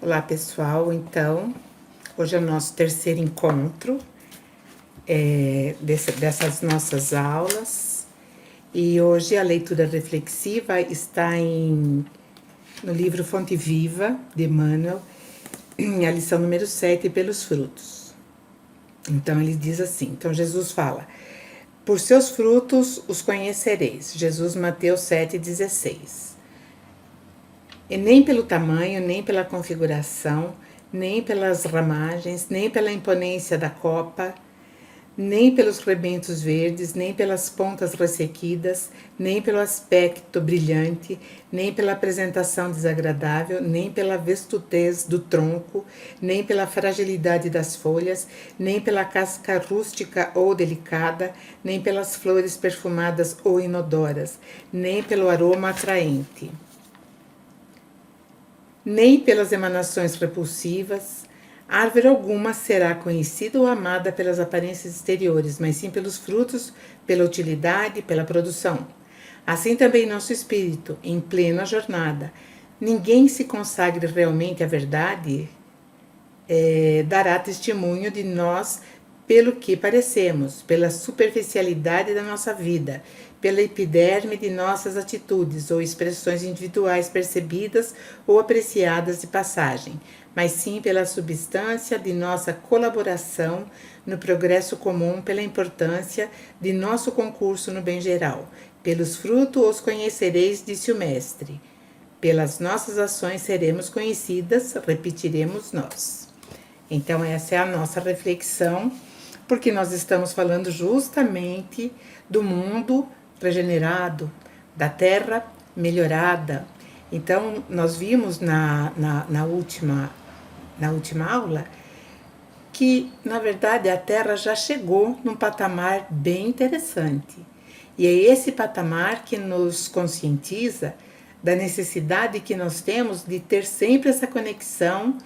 Olá pessoal, então, hoje é o nosso terceiro encontro dessas nossas aulas e hoje a leitura reflexiva está no livro Fonte Viva, de Emmanuel, a lição número 7, pelos frutos. Então ele diz assim, então Jesus fala, por seus frutos os conhecereis, Jesus Mateus 7,16. E nem pelo tamanho, nem pela configuração, nem pelas ramagens, nem pela imponência da copa, nem pelos rebentos verdes, nem pelas pontas ressequidas, nem pelo aspecto brilhante, nem pela apresentação desagradável, nem pela vestutez do tronco, nem pela fragilidade das folhas, nem pela casca rústica ou delicada, nem pelas flores perfumadas ou inodoras, nem pelo aroma atraente, nem pelas emanações repulsivas. Árvore alguma será conhecida ou amada pelas aparências exteriores, mas sim pelos frutos, pela utilidade, pela produção. Assim também nosso espírito, em plena jornada. Ninguém se consagre realmente à verdade, dará testemunho de nós pelo que parecemos, pela superficialidade da nossa vida, pela epiderme de nossas atitudes ou expressões individuais percebidas ou apreciadas de passagem, mas sim pela substância de nossa colaboração no progresso comum, pela importância de nosso concurso no bem geral. Pelos frutos os conhecereis, disse o Mestre. Pelas nossas ações seremos conhecidas, repetiremos nós. Então essa é a nossa reflexão, porque nós estamos falando justamente do mundo regenerado, da terra melhorada. Então nós vimos na última aula que, na verdade, a Terra já chegou num patamar bem interessante. E é esse patamar que nos conscientiza da necessidade que nós temos de ter sempre essa conexão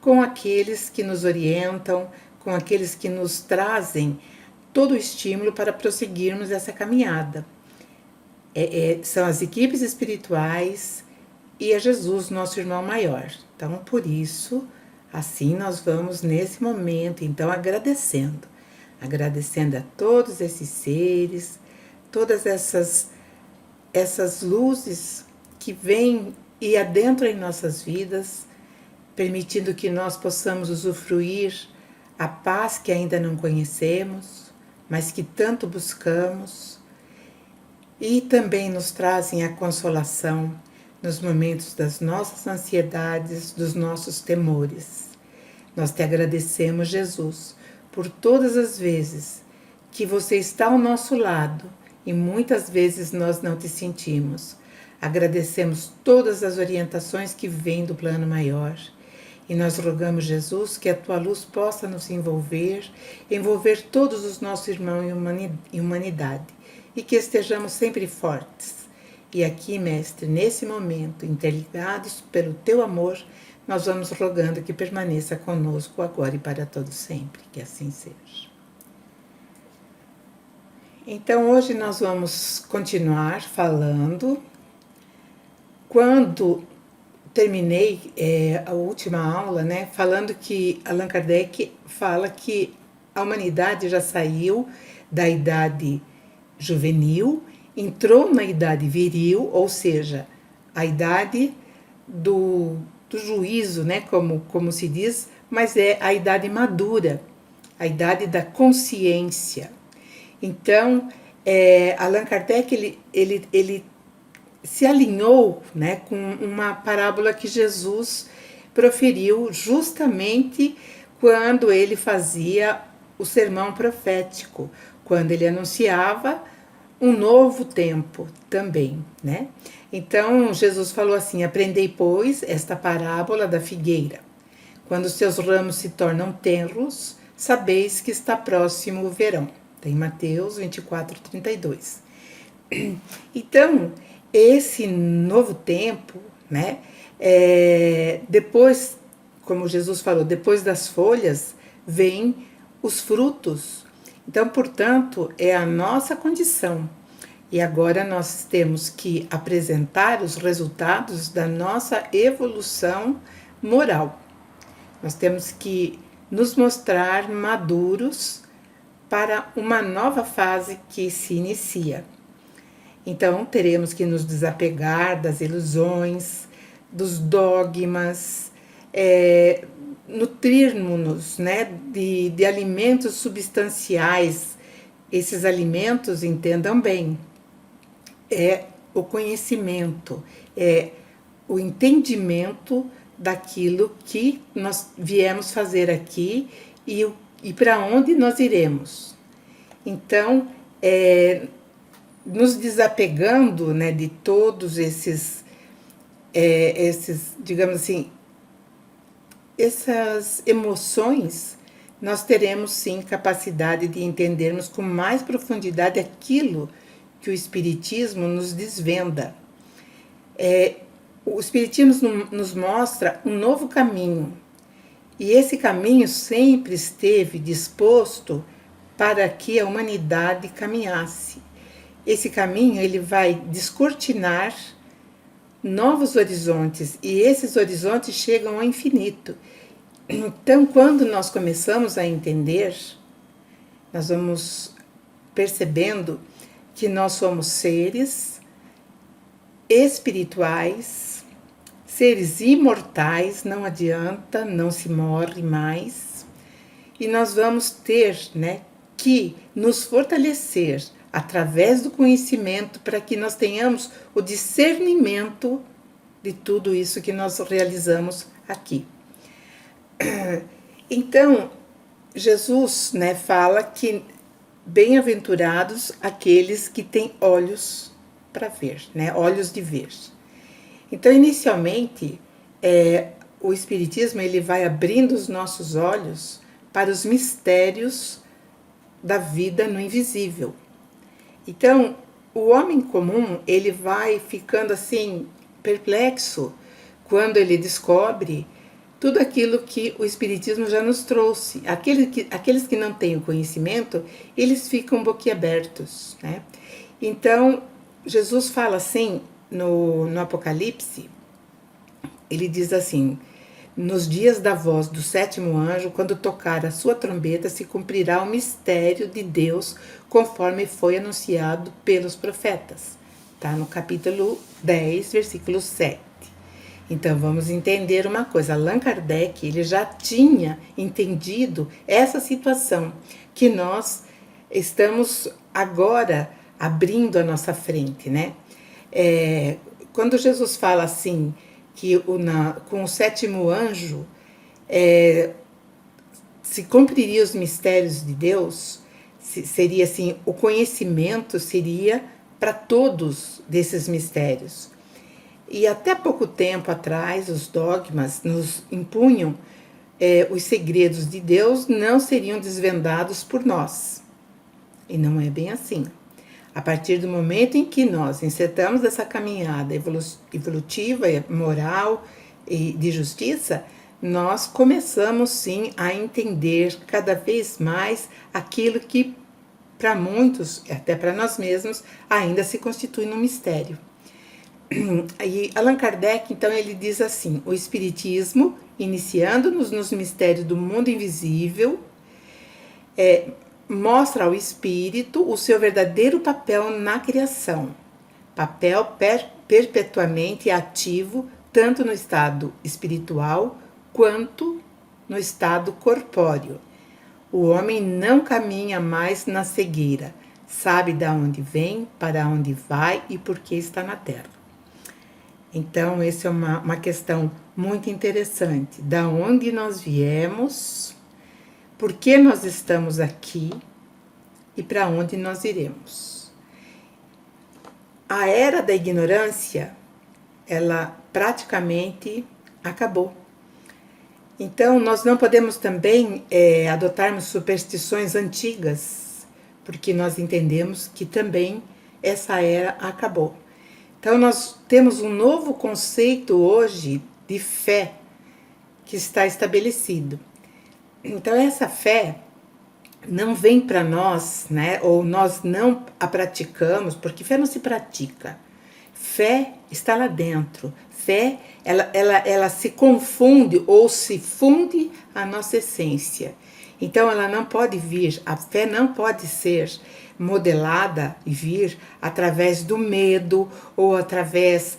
com aqueles que nos orientam, com aqueles que nos trazem todo o estímulo para prosseguirmos essa caminhada. São as equipes espirituais e é Jesus, nosso irmão maior. Então, por isso, assim nós vamos nesse momento, então, agradecendo a todos esses seres, todas essas luzes que vêm e adentram em nossas vidas, permitindo que nós possamos usufruir a paz que ainda não conhecemos, mas que tanto buscamos, e também nos trazem a consolação nos momentos das nossas ansiedades, dos nossos temores. Nós te agradecemos, Jesus, por todas as vezes que você está ao nosso lado e muitas vezes nós não te sentimos. Agradecemos todas as orientações que vêm do plano maior. E nós rogamos, Jesus, que a tua luz possa nos envolver todos os nossos irmãos em humanidade, e que estejamos sempre fortes. E aqui, Mestre, nesse momento, interligados pelo teu amor, nós vamos rogando que permaneça conosco agora e para todo sempre, que assim seja. Então, hoje nós vamos continuar falando. Quando terminei a última aula, falando que Allan Kardec fala que a humanidade já saiu da idade juvenil, entrou na idade viril, ou seja, a idade do juízo, como se diz, mas é a idade madura, a idade da consciência. Então, Allan Kardec ele se alinhou com uma parábola que Jesus proferiu justamente quando ele fazia o sermão profético, quando ele anunciava um novo tempo também, Então, Jesus falou assim, aprendei, pois, esta parábola da figueira. Quando seus ramos se tornam tenros, sabeis que está próximo o verão. Tem Mateus 24:32. Então, esse novo tempo, depois, como Jesus falou, depois das folhas, vêm os frutos. Então, portanto, é a nossa condição. E agora nós temos que apresentar os resultados da nossa evolução moral. Nós temos que nos mostrar maduros para uma nova fase que se inicia. Então, teremos que nos desapegar das ilusões, dos dogmas, nutrirmos-nos, né, de alimentos substanciais. Esses alimentos, entendam bem, é o conhecimento, é o entendimento daquilo que nós viemos fazer aqui e para onde nós iremos. Então, nos desapegando, né, de todos esses, digamos assim, essas emoções, nós teremos sim capacidade de entendermos com mais profundidade aquilo que o Espiritismo nos desvenda. O Espiritismo nos mostra um novo caminho, e esse caminho sempre esteve disposto para que a humanidade caminhasse. Esse caminho ele vai descortinar novos horizontes, e esses horizontes chegam ao infinito. Então, quando nós começamos a entender, nós vamos percebendo que nós somos seres espirituais, seres imortais, não adianta, não se morre mais, e nós vamos ter, né, que nos fortalecer através do conhecimento para que nós tenhamos o discernimento de tudo isso que nós realizamos aqui. Então, Jesus, né, fala que bem-aventurados aqueles que têm olhos para ver, né, olhos de ver. Então, inicialmente, o Espiritismo ele vai abrindo os nossos olhos para os mistérios da vida no invisível. Então, o homem comum ele vai ficando assim perplexo quando ele descobre tudo aquilo que o Espiritismo já nos trouxe. Aqueles que não têm o conhecimento, eles ficam boquiabertos, né? Então, Jesus fala assim no Apocalipse, ele diz assim: nos dias da voz do sétimo anjo, quando tocar a sua trombeta, se cumprirá o mistério de Deus, conforme foi anunciado pelos profetas. Está no capítulo 10, versículo 7. Então, vamos entender uma coisa. Allan Kardec ele já tinha entendido essa situação que nós estamos agora abrindo a nossa frente, né? Quando Jesus fala assim, que com o sétimo anjo se cumpriria os mistérios de Deus, seria assim, o conhecimento seria para todos desses mistérios. E até pouco tempo atrás, os dogmas nos impunham os segredos de Deus não seriam desvendados por nós. E não é bem assim. A partir do momento em que nós insertamos essa caminhada evolutiva, moral e de justiça, nós começamos sim a entender cada vez mais aquilo que para muitos, até para nós mesmos, ainda se constitui num mistério. E Allan Kardec, então, ele diz assim: o Espiritismo, iniciando-nos nos mistérios do mundo invisível, mostra ao espírito o seu verdadeiro papel na criação, papel perpetuamente ativo, tanto no estado espiritual quanto no estado corpóreo. O homem não caminha mais na cegueira, sabe de onde vem, para onde vai e por que está na terra. Então, essa é uma questão muito interessante. Da onde nós viemos, por que nós estamos aqui e para onde nós iremos. A era da ignorância, ela praticamente acabou. Então, nós não podemos também adotarmos superstições antigas, porque nós entendemos que também essa era acabou. Então, nós temos um novo conceito hoje de fé que está estabelecido. Então, essa fé não vem para nós, né? Ou nós não a praticamos, porque fé não se pratica. Fé está lá dentro. fé, ela se confunde ou se funde à nossa essência. Então ela não pode vir, a fé não pode ser modelada e vir através do medo ou através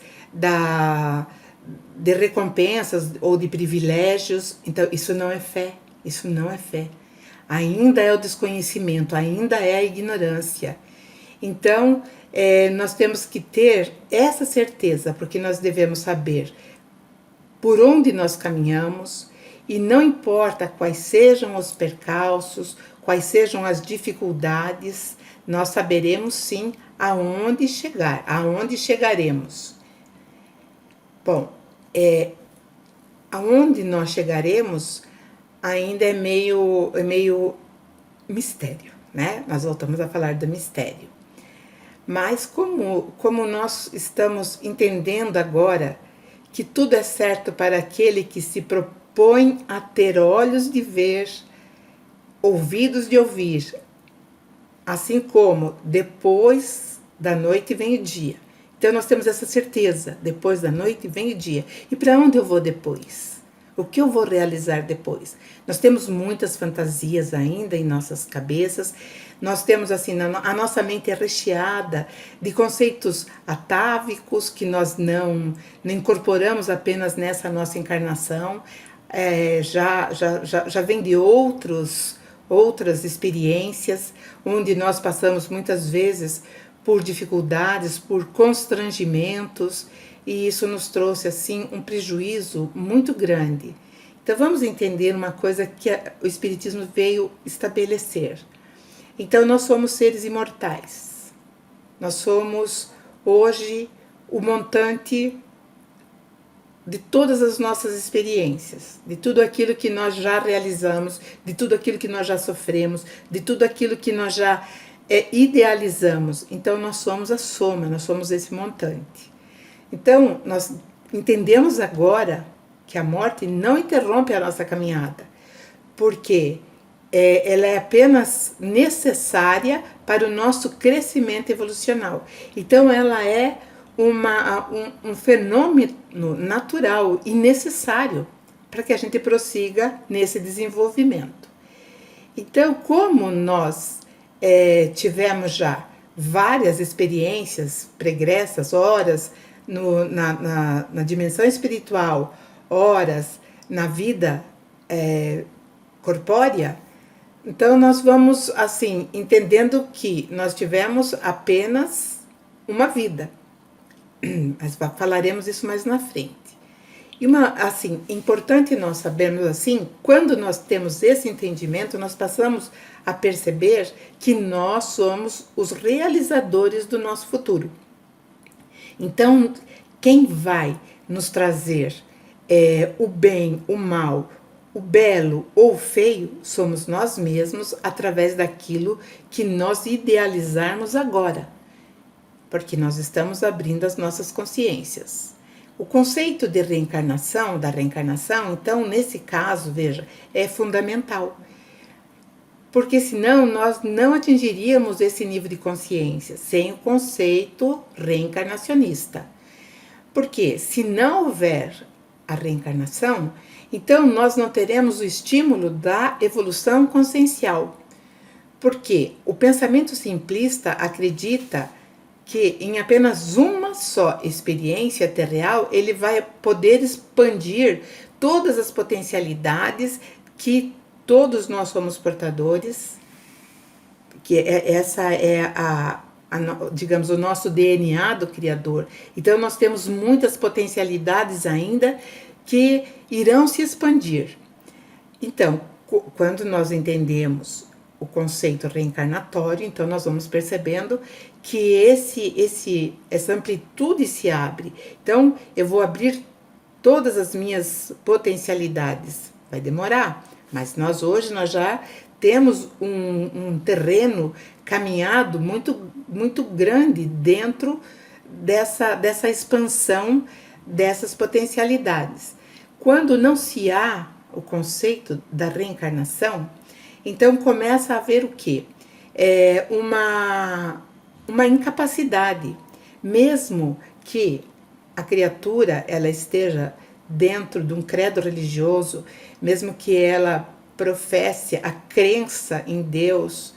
de recompensas ou de privilégios. Então isso não é fé, isso não é fé. Ainda é o desconhecimento, ainda é a ignorância. Então, nós temos que ter essa certeza, porque nós devemos saber por onde nós caminhamos, e não importa quais sejam os percalços, quais sejam as dificuldades, nós saberemos sim aonde chegar, aonde chegaremos. Bom, aonde nós chegaremos ainda é meio mistério, né? Nós voltamos a falar do mistério. Mas como nós estamos entendendo agora que tudo é certo para aquele que se propõe a ter olhos de ver, ouvidos de ouvir, assim como depois da noite vem o dia. Então nós temos essa certeza, depois da noite vem o dia. E para onde eu vou depois? O que eu vou realizar depois? Nós temos muitas fantasias ainda em nossas cabeças. Nós temos assim, a nossa mente é recheada de conceitos atávicos que nós não incorporamos apenas nessa nossa encarnação. Já vem de outras experiências, onde nós passamos muitas vezes por dificuldades, por constrangimentos, e isso nos trouxe assim um prejuízo muito grande. Então vamos entender uma coisa que o Espiritismo veio estabelecer. Então nós somos seres imortais. Nós somos hoje o montante de todas as nossas experiências, de tudo aquilo que nós já realizamos, de tudo aquilo que nós já sofremos, de tudo aquilo que nós já idealizamos. Então nós somos a soma, nós somos esse montante. Então, nós entendemos agora que a morte não interrompe a nossa caminhada, porque ela é apenas necessária para o nosso crescimento evolucional. Então, ela é um fenômeno natural e necessário para que a gente prossiga nesse desenvolvimento. Então, como nós tivemos já várias experiências pregressas, horas na dimensão espiritual, horas na vida corpórea, então nós vamos assim entendendo que nós tivemos apenas uma vida, mas falaremos isso mais na frente. E assim, importante nós sabermos assim, quando nós temos esse entendimento, nós passamos a perceber que nós somos os realizadores do nosso futuro. Então, quem vai nos trazer o bem, o mal, o belo ou o feio, somos nós mesmos, através daquilo que nós idealizarmos agora, porque nós estamos abrindo as nossas consciências. O conceito de reencarnação, da reencarnação, então, nesse caso, veja, é fundamental, porque senão nós não atingiríamos esse nível de consciência sem o conceito reencarnacionista. Porque se não houver a reencarnação, então nós não teremos o estímulo da evolução consciencial. Porque o pensamento simplista acredita que em apenas uma só experiência terreal ele vai poder expandir todas as potencialidades que todos nós somos portadores, que essa é digamos, o nosso DNA do Criador. Então nós temos muitas potencialidades ainda que irão se expandir. Então, quando nós entendemos o conceito reencarnatório, então nós vamos percebendo que essa amplitude se abre. Então, eu vou abrir todas as minhas potencialidades. Vai demorar, mas hoje nós já temos um terreno caminhado muito grande dentro dessa expansão dessas potencialidades. Quando não se há o conceito da reencarnação, então começa a haver o quê? Uma incapacidade, mesmo que a criatura ela esteja dentro de um credo religioso, mesmo que ela professe a crença em Deus,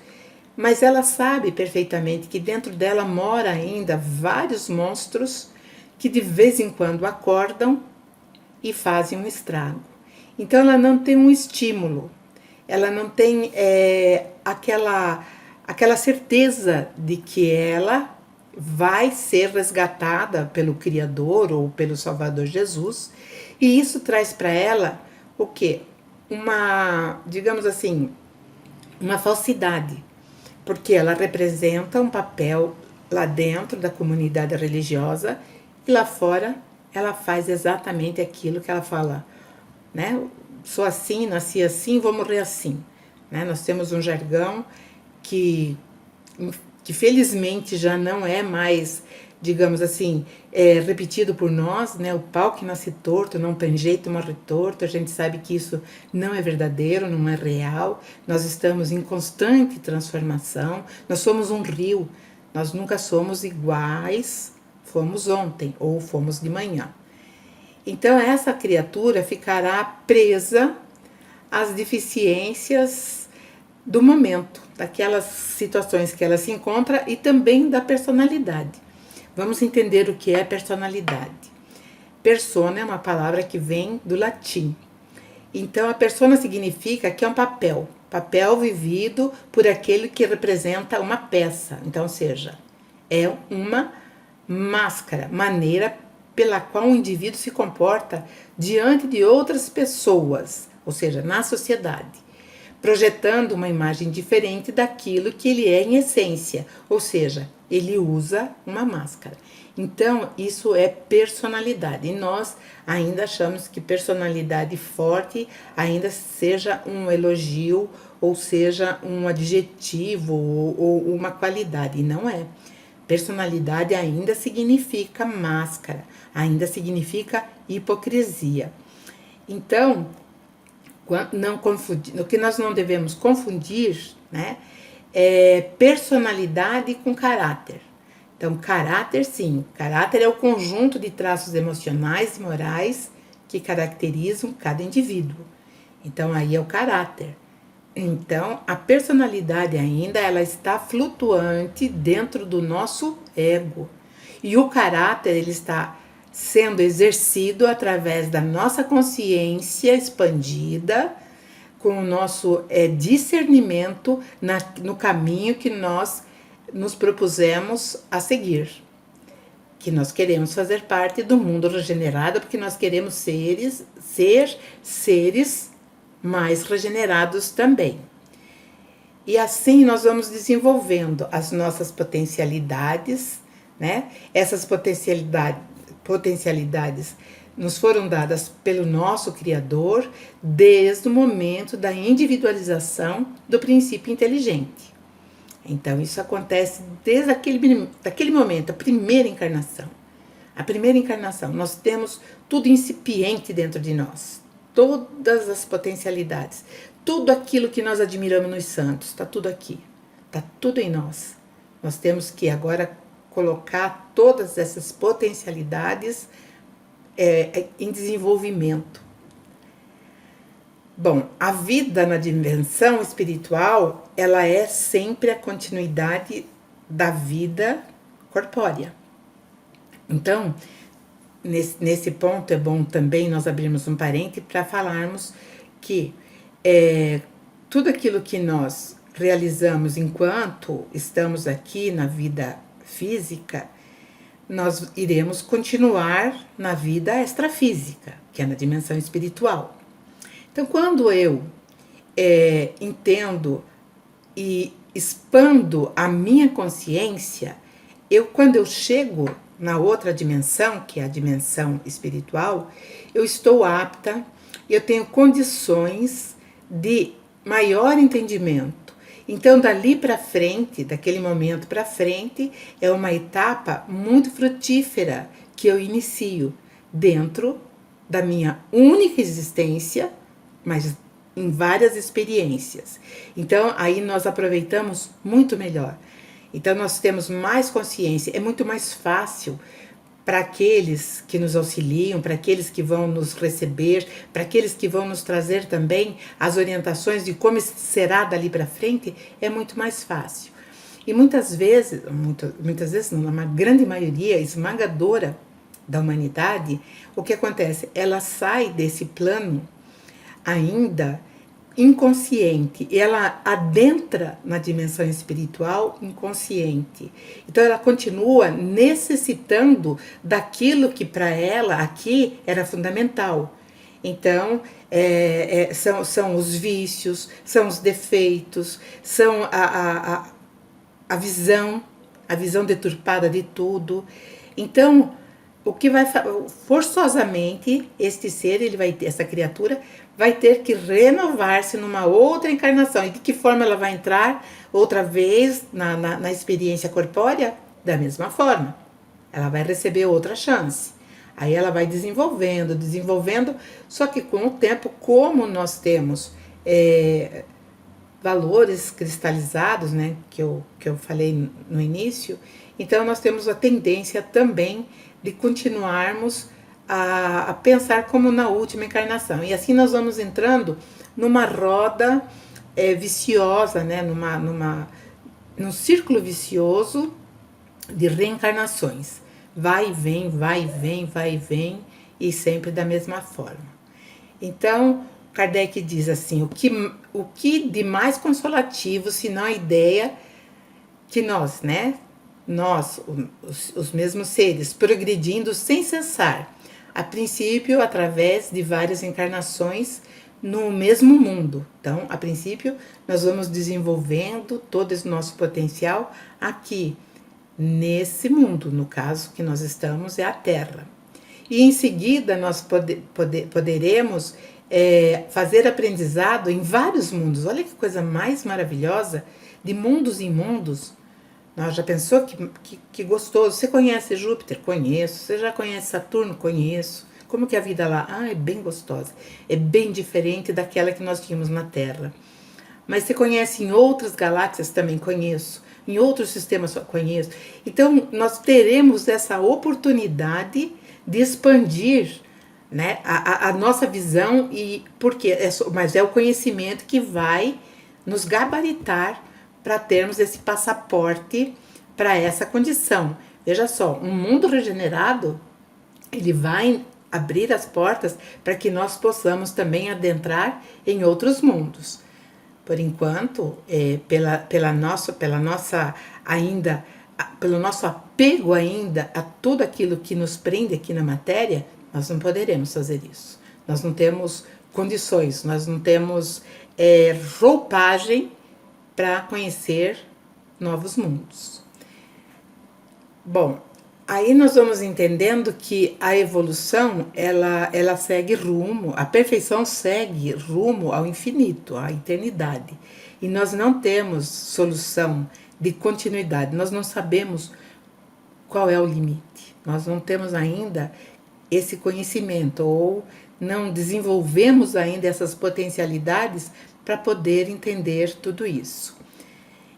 mas ela sabe perfeitamente que dentro dela mora ainda vários monstros que de vez em quando acordam e fazem um estrago. Então ela não tem um estímulo, ela não tem aquela certeza de que ela vai ser resgatada pelo Criador ou pelo Salvador Jesus, e isso traz para ela o quê? Digamos assim, uma falsidade, porque ela representa um papel lá dentro da comunidade religiosa e lá fora ela faz exatamente aquilo que ela fala, né? Sou assim, nasci assim, vou morrer assim, né? Nós temos um jargão que felizmente já não é mais, digamos assim, repetido por nós, né? O pau que nasce torto não tem jeito, morre torto. A gente sabe que isso não é verdadeiro, não é real. Nós estamos em constante transformação. Nós somos um rio, nós nunca somos iguais, fomos ontem ou fomos de manhã. Então essa criatura ficará presa às deficiências do momento, daquelas situações que ela se encontra e também da personalidade. Vamos entender o que é personalidade. Persona é uma palavra que vem do latim. Então a persona significa que é um papel vivido por aquele que representa uma peça. Então, ou seja, é uma máscara, maneira pela qual o indivíduo se comporta diante de outras pessoas, ou seja, na sociedade, projetando uma imagem diferente daquilo que ele é em essência, ou seja, ele usa uma máscara. Então, isso é personalidade. E nós ainda achamos que personalidade forte ainda seja um elogio, ou seja, um adjetivo ou uma qualidade. E não é. Personalidade ainda significa máscara, ainda significa hipocrisia. Então, não confundir, o que nós não devemos confundir, né, é personalidade com caráter. Então, caráter, sim, caráter é o conjunto de traços emocionais e morais que caracterizam cada indivíduo. Então, aí é o caráter. Então, a personalidade ainda ela está flutuante dentro do nosso ego. E o caráter ele está sendo exercido através da nossa consciência expandida, com o nosso discernimento no caminho que nós nos propusemos a seguir. Que nós queremos fazer parte do mundo regenerado, porque nós queremos ser seres mais regenerados também. E assim nós vamos desenvolvendo as nossas potencialidades, né? Essas potencialidades nos foram dadas pelo nosso Criador desde o momento da individualização do princípio inteligente. Então isso acontece desde daquele momento, a primeira encarnação. A primeira encarnação, nós temos tudo incipiente dentro de nós. Todas as potencialidades, tudo aquilo que nós admiramos nos santos, está tudo aqui, está tudo em nós. Nós temos que agora colocar todas essas potencialidades em desenvolvimento. Bom, a vida na dimensão espiritual, ela é sempre a continuidade da vida corpórea. Então, nesse ponto é bom também nós abrirmos um parênteses para falarmos que tudo aquilo que nós realizamos enquanto estamos aqui na vida física, nós iremos continuar na vida extrafísica, que é na dimensão espiritual. Então, quando eu entendo e expando a minha consciência, quando eu chego na outra dimensão, que é a dimensão espiritual, eu estou apta, eu tenho condições de maior entendimento. Então, dali para frente, daquele momento para frente, é uma etapa muito frutífera que eu inicio dentro da minha única existência, mas em várias experiências. Então, aí nós aproveitamos muito melhor. Então, nós temos mais consciência, é muito mais fácil, para aqueles que nos auxiliam, para aqueles que vão nos receber, para aqueles que vão nos trazer também as orientações de como será dali para frente, é muito mais fácil. E muitas vezes não, na grande maioria esmagadora da humanidade, o que acontece? Ela sai desse plano ainda inconsciente, e ela adentra na dimensão espiritual inconsciente. Então ela continua necessitando daquilo que para ela aqui era fundamental. Então são os vícios, são os defeitos, são a visão deturpada de tudo. Então o que vai forçosamente este ser, essa criatura vai ter que renovar-se numa outra encarnação. E de que forma ela vai entrar outra vez na experiência corpórea? Da mesma forma. Ela vai receber outra chance. Aí ela vai desenvolvendo, só que com o tempo, como nós temos valores cristalizados, né, que eu falei no início, então nós temos a tendência também de continuarmos a pensar como na última encarnação. E assim nós vamos entrando numa roda viciosa, né? Num círculo vicioso de reencarnações. Vai e vem, vai e vem, vai e vem, e sempre da mesma forma. Então, Kardec diz assim, o que de mais consolativo, senão a ideia que nós, né? Nós, os mesmos seres, progredindo sem cessar, a princípio através de várias encarnações no mesmo mundo. Então, a princípio, nós vamos desenvolvendo todo esse nosso potencial aqui, nesse mundo, no caso que nós estamos é a Terra. E em seguida nós poderemos fazer aprendizado em vários mundos. Olha que coisa mais maravilhosa, de mundos em mundos. Nós já pensou que gostoso? Você conhece Júpiter? Conheço. Você já conhece Saturno? Conheço. Como que é a vida lá? É bem gostosa. É bem diferente daquela que nós tínhamos na Terra. Mas você conhece em outras galáxias? Também conheço. Em outros sistemas conheço. Então, nós teremos essa oportunidade de expandir, né, a nossa visão, mas é o conhecimento que vai nos gabaritar para termos esse passaporte para essa condição. Veja só, um mundo regenerado, ele vai abrir as portas para que nós possamos também adentrar em outros mundos. Por enquanto, pelo nosso apego ainda a tudo aquilo que nos prende aqui na matéria, nós não poderemos fazer isso. Nós não temos condições, nós não temos roupagem para conhecer novos mundos. Bom, aí nós vamos entendendo que a evolução, ela segue rumo, a perfeição segue rumo ao infinito, à eternidade. E nós não temos solução de continuidade, nós não sabemos qual é o limite. Nós não temos ainda esse conhecimento, ou não desenvolvemos ainda essas potencialidades para poder entender tudo isso.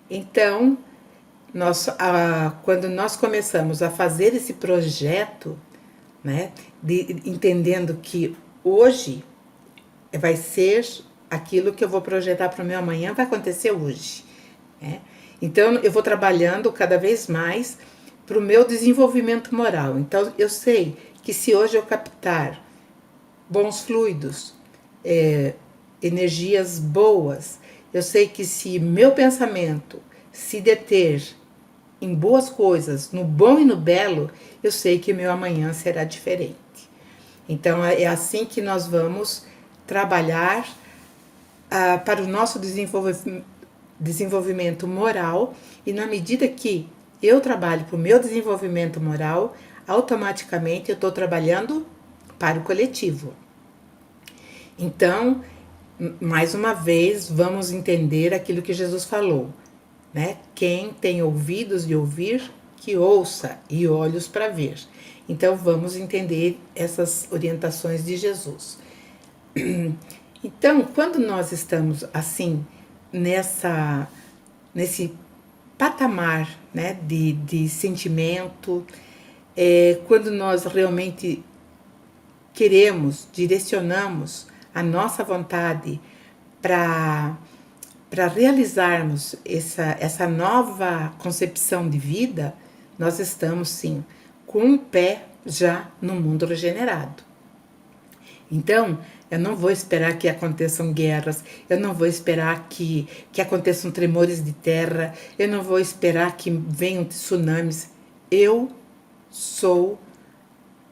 Então, quando nós começamos a fazer esse projeto, né, entendendo que hoje vai ser aquilo que eu vou projetar para o meu amanhã, vai acontecer hoje, né? Então, eu vou trabalhando cada vez mais para o meu desenvolvimento moral. Então, eu sei que se hoje eu captar bons fluidos, energias boas, eu sei que se meu pensamento se deter em boas coisas, no bom e no belo, eu sei que meu amanhã será diferente. Então é assim que nós vamos trabalhar para o nosso desenvolvimento moral, e na medida que eu trabalho para o meu desenvolvimento moral, automaticamente eu estou trabalhando para o coletivo. Então, mais uma vez, vamos entender aquilo que Jesus falou, né? Quem tem ouvidos de ouvir, que ouça, e olhos para ver. Então, vamos entender essas orientações de Jesus. Então, quando nós estamos assim, nesse patamar, né, de sentimento, quando nós realmente queremos, direcionamos a nossa vontade para realizarmos essa nova concepção de vida, nós estamos sim com um pé já no mundo regenerado. Então, eu não vou esperar que aconteçam guerras, eu não vou esperar que aconteçam tremores de terra, eu não vou esperar que venham tsunamis. Eu sou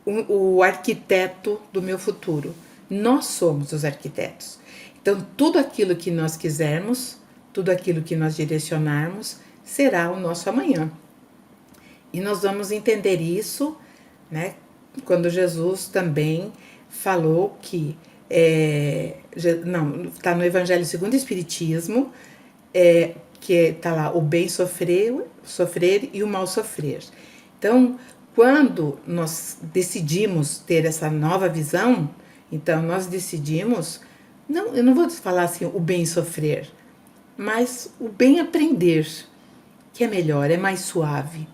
o arquiteto do meu futuro. Nós somos os arquitetos. Então, tudo aquilo que nós quisermos, tudo aquilo que nós direcionarmos, será o nosso amanhã. E nós vamos entender isso, né, quando Jesus também falou que está no Evangelho segundo o Espiritismo, que está lá o bem sofrer e o mal sofrer. Então, quando nós decidimos ter essa nova visão, então nós decidimos, não, eu não vou falar assim o bem sofrer, mas o bem aprender, que é melhor, é mais suave.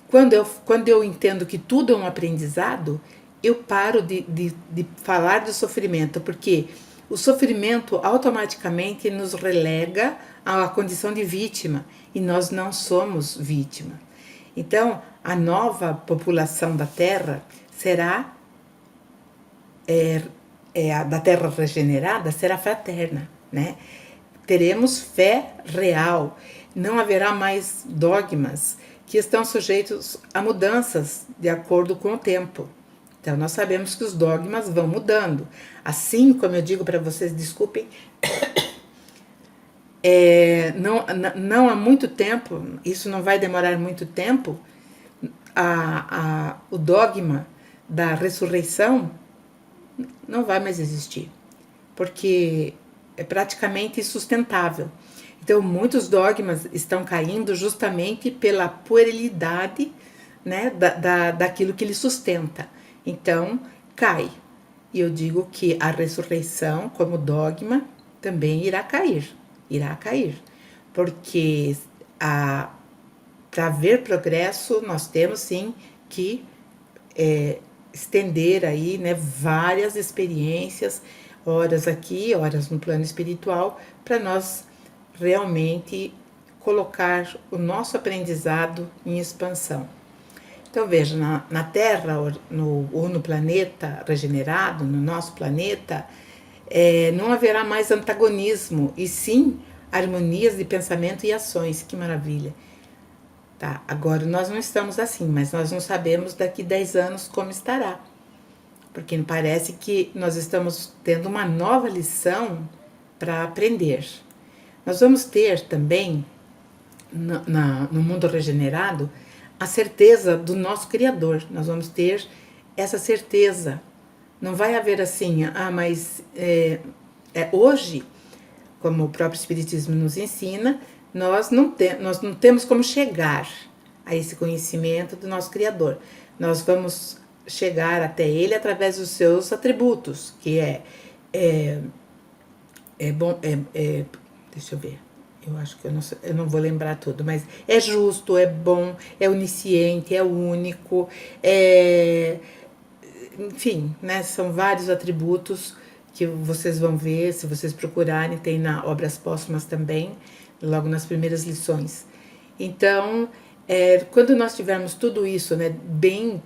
Quando eu entendo que tudo é um aprendizado, eu paro de falar do sofrimento, porque o sofrimento automaticamente nos relega à condição de vítima, e nós não somos vítima. Então, a nova população da Terra será, da Terra regenerada, será fraterna, né? Teremos fé real, não haverá mais dogmas que estão sujeitos a mudanças de acordo com o tempo. Então, nós sabemos que os dogmas vão mudando. Assim como eu digo para vocês, desculpem, não há muito tempo, isso não vai demorar muito tempo, o dogma da ressurreição não vai mais existir, porque é praticamente insustentável. Então, muitos dogmas estão caindo justamente pela puerilidade, né, daquilo que ele sustenta. Então, cai. E eu digo que a ressurreição, como dogma, também irá cair. Irá cair. Porque para haver progresso, nós temos sim que estender aí, né, várias experiências, horas aqui, horas no plano espiritual, para nós realmente colocar o aprendizado em expansão. Então veja, na Terra ou no planeta regenerado, no nosso planeta, não haverá mais antagonismo, e sim harmonias de pensamento e ações. Que maravilha! Tá, agora nós não estamos assim, mas nós não sabemos daqui 10 anos como estará. Porque parece que nós estamos tendo uma nova lição para aprender. Nós vamos ter também, no mundo regenerado, a certeza do nosso Criador. Nós vamos ter essa certeza. Não vai haver assim, mas hoje, como o próprio Espiritismo nos ensina, nós não temos como chegar a esse conhecimento do nosso Criador. Nós vamos chegar até ele através dos seus atributos, que deixa eu ver, eu acho que eu não vou lembrar tudo, mas é justo, é bom, é onisciente, é único, enfim, né, são vários atributos que vocês vão ver, se vocês procurarem, tem na Obras Póstumas também, logo nas primeiras lições. Então, quando nós tivermos tudo isso, né, bem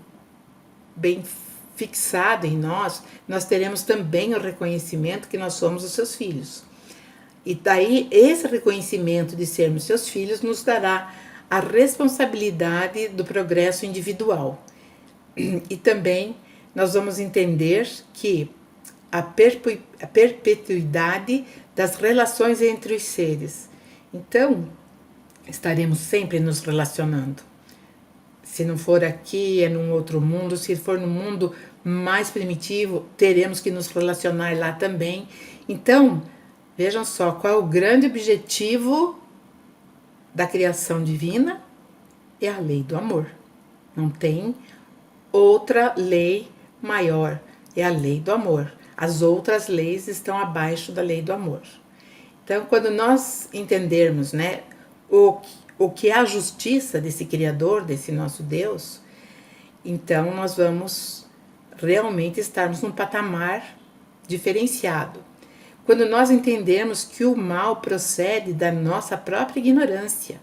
fixado em nós, nós teremos também o reconhecimento que nós somos os seus filhos. E daí, esse reconhecimento de sermos seus filhos nos dará a responsabilidade do progresso individual. E também nós vamos entender que a perpetuidade das relações entre os seres. Então, estaremos sempre nos relacionando. Se não for aqui, é num outro mundo. Se for no mundo mais primitivo, teremos que nos relacionar lá também. Então, vejam só, qual é o grande objetivo da criação divina? É a lei do amor. Não tem outra lei maior, é a lei do amor. As outras leis estão abaixo da lei do amor. Então, quando nós entendermos, né, o que é a justiça desse Criador, desse nosso Deus, Então nós vamos realmente estarmos num patamar diferenciado. Quando nós entendemos que o mal procede da nossa própria ignorância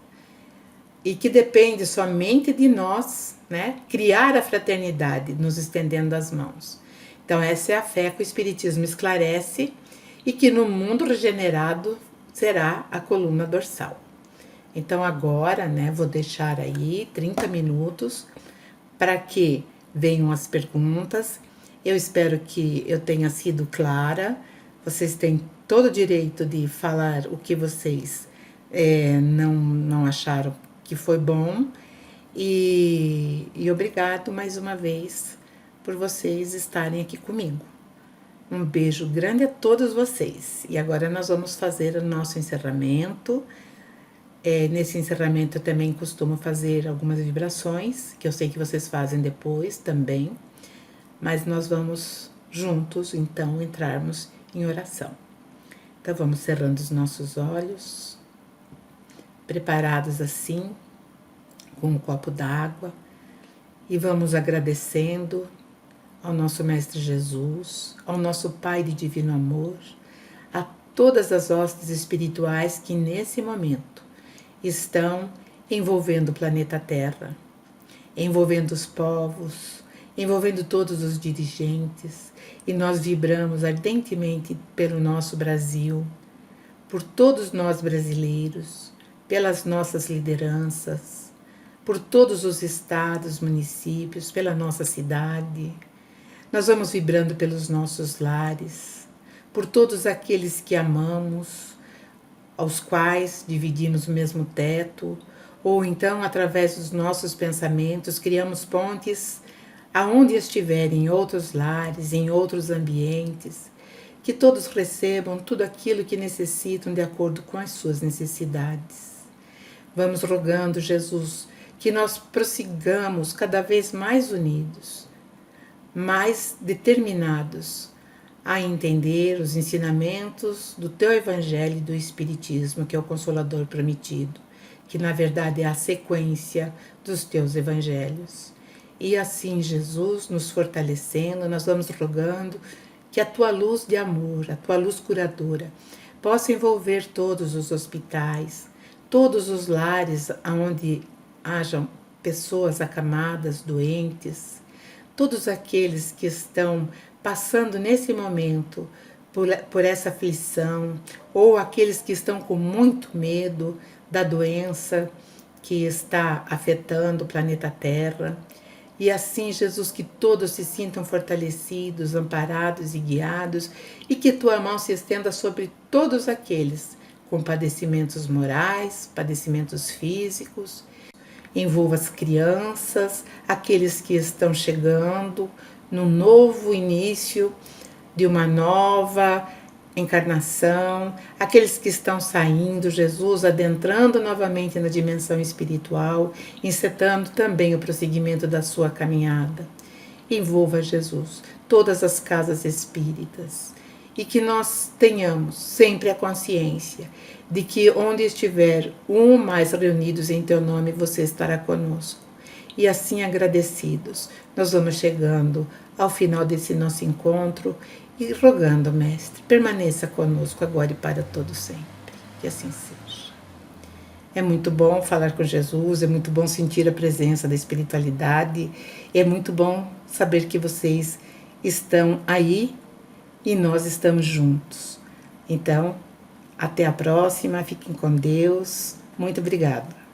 e que depende somente de nós, né, criar a fraternidade, nos estendendo as mãos. Então essa é a fé que o Espiritismo esclarece e que no mundo regenerado será a coluna dorsal. Então agora, né, vou deixar aí 30 minutos para que venham as perguntas. Eu espero que eu tenha sido clara. Vocês têm todo o direito de falar o que vocês não acharam que foi bom. E obrigado mais uma vez por vocês estarem aqui comigo. Um beijo grande a todos vocês. E agora nós vamos fazer o nosso encerramento. Nesse encerramento eu também costumo fazer algumas vibrações, que eu sei que vocês fazem depois também. Mas nós vamos juntos, então, entrarmos em oração. Então vamos cerrando os nossos olhos, preparados assim, com um copo d'água, e vamos agradecendo ao nosso Mestre Jesus, ao nosso Pai de Divino Amor, a todas as hostes espirituais que nesse momento estão envolvendo o planeta Terra, envolvendo os povos, envolvendo todos os dirigentes, e nós vibramos ardentemente pelo nosso Brasil, por todos nós brasileiros, pelas nossas lideranças, por todos os estados, municípios, pela nossa cidade. Nós vamos vibrando pelos nossos lares, por todos aqueles que amamos, aos quais dividimos o mesmo teto, ou então, através dos nossos pensamentos, criamos pontes aonde estiverem, em outros lares, em outros ambientes, que todos recebam tudo aquilo que necessitam de acordo com as suas necessidades. Vamos rogando, Jesus, que nós prossigamos cada vez mais unidos, mais determinados a entender os ensinamentos do Teu Evangelho e do Espiritismo, que é o Consolador prometido, que na verdade é a sequência dos Teus Evangelhos. E assim, Jesus, nos fortalecendo, nós vamos rogando que a Tua luz de amor, a Tua luz curadora, possa envolver todos os hospitais, todos os lares onde hajam pessoas acamadas, doentes, todos aqueles que estão passando nesse momento por essa aflição, ou aqueles que estão com muito medo da doença que está afetando o planeta Terra. E assim, Jesus, que todos se sintam fortalecidos, amparados e guiados, e que Tua mão se estenda sobre todos aqueles com padecimentos morais, padecimentos físicos. Envolva as crianças, aqueles que estão chegando no novo início de uma nova encarnação, aqueles que estão saindo, Jesus, adentrando novamente na dimensão espiritual, encetando também o prosseguimento da sua caminhada. Envolva, Jesus, todas as casas espíritas, e que nós tenhamos sempre a consciência de que onde estiver um ou mais reunidos em Teu nome, Você estará conosco. E assim, agradecidos, nós vamos chegando ao final desse nosso encontro e rogando, Mestre, permaneça conosco agora e para todo sempre. Que assim seja. É muito bom falar com Jesus, é muito bom sentir a presença da espiritualidade, é muito bom saber que vocês estão aí e nós estamos juntos. Então, até a próxima, fiquem com Deus. Muito obrigada.